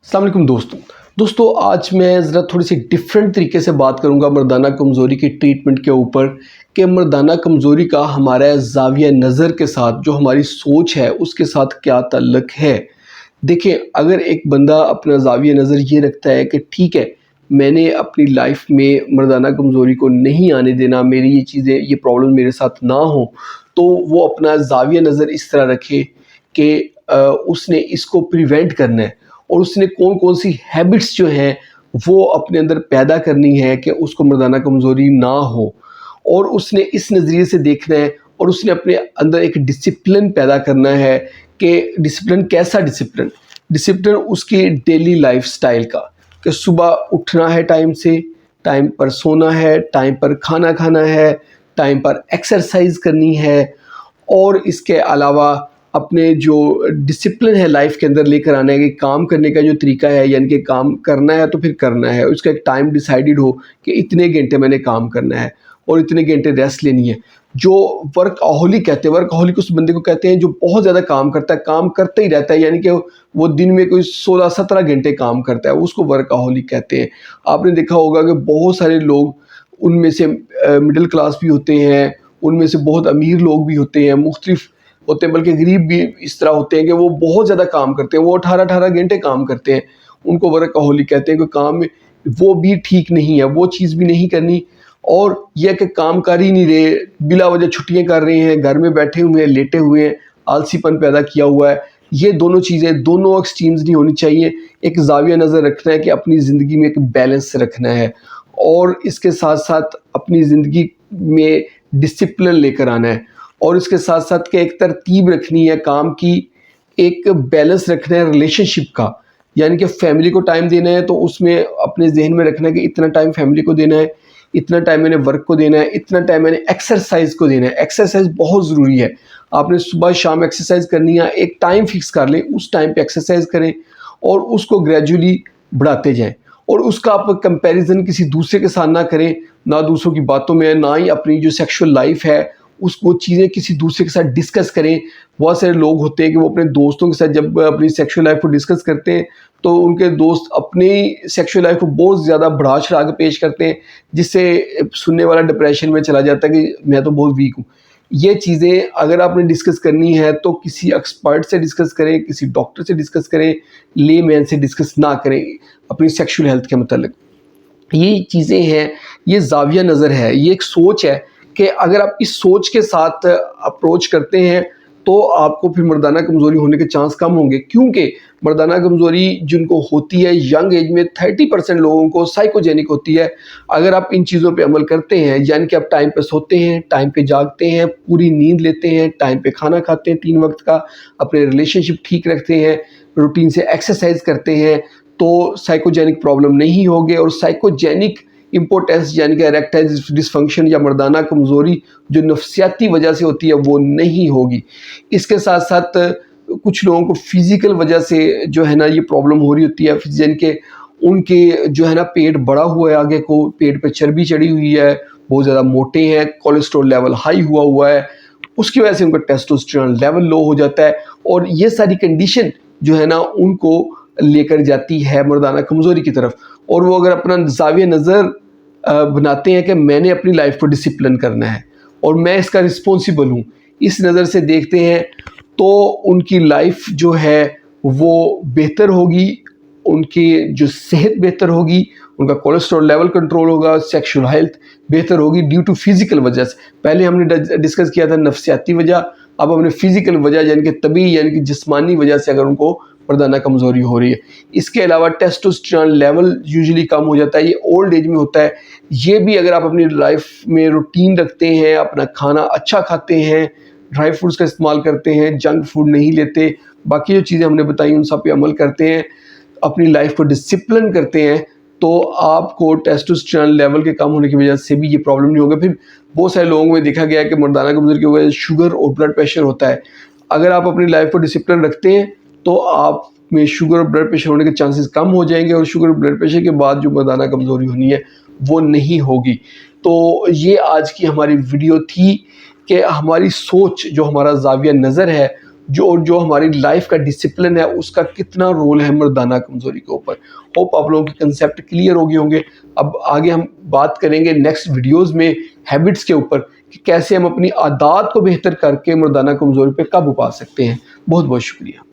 अस्सलाम वालेकुम दोस्तों आज मैं ज़रा थोड़ी सी डिफरेंट तरीके से बात करूंगा मर्दाना कमज़ोरी की ट्रीटमेंट के ऊपर कि मर्दाना कमज़ोरी का हमारा ज़ाविया नज़र के साथ जो हमारी सोच है उसके साथ क्या ताल्लुक़ है। देखिए, अगर एक बंदा अपना ज़ाविया नज़र ये रखता है कि ठीक है, मैंने अपनी लाइफ में मर्दाना कमज़ोरी को नहीं आने देना, मेरी ये चीज़ें ये प्रॉब्लम मेरे साथ ना हो, तो वो अपना ज़ाविया नज़र इस तरह रखे कि उसने इसको प्रिवेंट करना है और उसने कौन-कौन सी हैबिट्स जो हैं वो अपने अंदर पैदा करनी है कि उसको मर्दाना कमज़ोरी ना हो। और उसने इस नज़रिए से देखना है और उसने अपने अंदर एक डिसिप्लिन पैदा करना है कि डिसिप्लिन कैसा डिसिप्लिन? डिसिप्लिन उसकी डेली लाइफ़स्टाइल का, कि सुबह उठना है टाइम से, टाइम पर सोना है, टाइम पर खाना खाना है, टाइम पर एक्सरसाइज़ करनी है और इसके अलावा अपने जो डिसिप्लिन है लाइफ के अंदर लेकर आना है कि काम करने का जो तरीका है, यानी कि काम करना है तो फिर करना है, उसका एक टाइम डिसाइडेड हो कि इतने घंटे मैंने काम करना है और इतने घंटे रेस्ट लेनी है। जो वर्कaholic कहते हैं, वर्कaholic उस बंदे को कहते हैं जो बहुत ज़्यादा काम करता है, काम करता ही रहता है, यानी कि वो दिन में कोई 16-17 घंटे काम करता है, उसको वर्कaholic कहते हैं। आपने देखा होगा कि बहुत सारे लोग उनमें से मिडिल क्लास भी होते हैं, उनमें से बहुत अमीर लोग भी होते हैं, मुख्तलिफ होते हैं, बल्कि गरीब भी इस तरह होते हैं कि वो बहुत ज़्यादा काम करते हैं, वो 18-18 घंटे काम करते हैं, उनको वर्कaholic कहते हैं कि काम में वो भी ठीक नहीं है, वो चीज़ भी नहीं करनी और यह कि काम कर ही नहीं रहे, बिला वजह छुट्टियाँ कर रहे हैं, घर में बैठे हुए हैं, लेटे हुए हैं, आलसीपन पैदा किया हुआ है। ये दोनों चीज़ें, दोनों एक्सट्रीम्स नहीं होनी चाहिए। एक ज़ाविया नज़र रखना है कि अपनी ज़िंदगी में एक बैलेंस रखना है और इसके साथ-साथ अपनी ज़िंदगी में डिसिप्लिन लेकर आना है और इसके साथ-साथ कि एक तरतीब रखनी है काम की, एक बैलेंस रखना है रिलेशनशिप का, यानी कि फैमिली को टाइम देना है तो उसमें अपने ज़हन में रखना है कि इतना टाइम फैमिली को देना है, इतना टाइम मैंने वर्क को देना है, इतना टाइम मैंने एक्सरसाइज़ को देना है। एक्सरसाइज़ बहुत ज़रूरी है। आपने सुबह शाम एक्सरसाइज़ करनी है, एक टाइम फ़िक्स कर लें, उस टाइम पे एक्सरसाइज़ करें और उसको ग्रेजुअली बढ़ाते जाएँ और उसका आप कंपैरिज़न किसी दूसरे के साथ ना करें, ना दूसरों की बातों में, ना ही अपनी जो सेक्सुअल लाइफ़ है वो चीज़ें किसी दूसरे के साथ डिस्कस करें। बहुत सारे लोग होते हैं कि वो अपने दोस्तों के साथ जब अपनी सेक्सुअल लाइफ़ को डिस्कस करते हैं, तो उनके दोस्त अपनी सेक्सुअल लाइफ़ को बहुत ज़्यादा बढ़ा-चढ़ा के पेश करते हैं, जिससे सुनने वाला डिप्रेशन में चला जाता है कि मैं तो बहुत वीक हूँ। ये चीज़ें अगर आपने डिस्कस करनी है तो किसी एक्सपर्ट से डिस्कस करें, किसी डॉक्टर से डिस्कस करें, लेमैन से डिस्कस ना करें अपनी सेक्सुअल हेल्थ के मुतालिक। ये चीज़ें हैं, ये ज़ाविया नज़र है, ये एक सोच है कि अगर आप इस सोच के साथ अप्रोच करते हैं तो आपको फिर मर्दाना कमज़ोरी होने के चांस कम होंगे, क्योंकि मर्दाना कमज़ोरी जिनको होती है यंग एज में 30% लोगों को साइकोजेनिक होती है। अगर आप इन चीज़ों पे अमल करते हैं, यानी कि आप टाइम पे सोते हैं, टाइम पे जागते हैं, पूरी नींद लेते हैं, टाइम पे खाना खाते हैं 3 वक़्त का, अपने रिलेशनशिप ठीक रखते हैं, रूटीन से एक्सरसाइज़ करते हैं, तो साइकोजेनिक प्रॉब्लम नहीं होगी और साइकोजेनिक इम्पोर्टेंस यानी कि इरेक्टाइल डिसफंक्शन या मर्दाना कमज़ोरी जो नफ्सियाती वजह से होती है वो नहीं होगी। इसके साथ-साथ कुछ लोगों को फ़िज़िकल वजह से जो है ना ये प्रॉब्लम हो रही होती है, जिन के उनके जो है ना पेट बढ़ा हुआ है, आगे को पेट पे चर्बी चढ़ी हुई है, बहुत ज़्यादा मोटे हैं, कोलेस्ट्रॉल लेवल हाई हुआ है, उसकी वजह से उनका टेस्टोस्टेरोन लेवल लो हो जाता है और ये सारी कंडीशन जो है ना उनको लेकर जाती है मर्दाना कमज़ोरी की तरफ। और वो अगर अपना ज़ाविया नज़र बनाते हैं कि मैंने अपनी लाइफ को डिसिप्लिन करना है और मैं इसका रिस्पॉन्सिबल हूँ, इस नज़र से देखते हैं तो उनकी लाइफ जो है वो बेहतर होगी, उनकी जो सेहत बेहतर होगी, उनका कोलेस्ट्रॉल लेवल कंट्रोल होगा, सेक्सुअल हेल्थ बेहतर होगी ड्यू टू फिज़िकल वजह से। पहले हमने डिस्कस किया था नफ्सियाती वजह, अब हमने फिज़िकल वजह यानी कि तबी यानी कि जिस्मानी वजह से अगर उनको मर्दाना कमज़ोरी हो रही है। इसके अलावा टेस्टोस्टेरोन लेवल यूजुअली कम हो जाता है, ये ओल्ड एज में होता है। ये भी अगर आप अपनी लाइफ में रूटीन रखते हैं, अपना खाना अच्छा खाते हैं, ड्राई फ्रूट्स का इस्तेमाल करते हैं, जंक फूड नहीं लेते, बाकी जो चीज़ें हमने बताई उन सब पे अमल करते हैं, अपनी लाइफ को डिसिप्लिन करते हैं, तो आपको टेस्टोस्टेरोन लेवल के कम होने की वजह से भी ये प्रॉब्लम नहीं होगा। फिर बहुत सारे लोगों में देखा गया है कि मर्दाना कमज़ोरी की वजह से शुगर और ब्लड प्रेशर होता है। अगर आप अपनी लाइफ को डिसिप्लिन रखते हैं तो आप में शुगर और ब्लड प्रेशर होने के चांसेस कम हो जाएंगे और शुगर और ब्लड प्रेशर के बाद जो मर्दाना कमज़ोरी होनी है वो नहीं होगी। तो ये आज की हमारी वीडियो थी कि हमारी सोच, जो हमारा ज़ाविया नज़र है जो हमारी लाइफ का डिसिप्लिन है उसका कितना रोल है मर्दाना कमज़ोरी के ऊपर। होप आप लोगों के कंसेप्ट क्लियर हो गए होंगे। अब आगे हम बात करेंगे नेक्स्ट वीडियोज़ में हैबिट्स के ऊपर कि कैसे हम अपनी आदत को बेहतर करके मर्दाना कमज़ोरी पे काबू पा सकते हैं। बहुत बहुत शुक्रिया।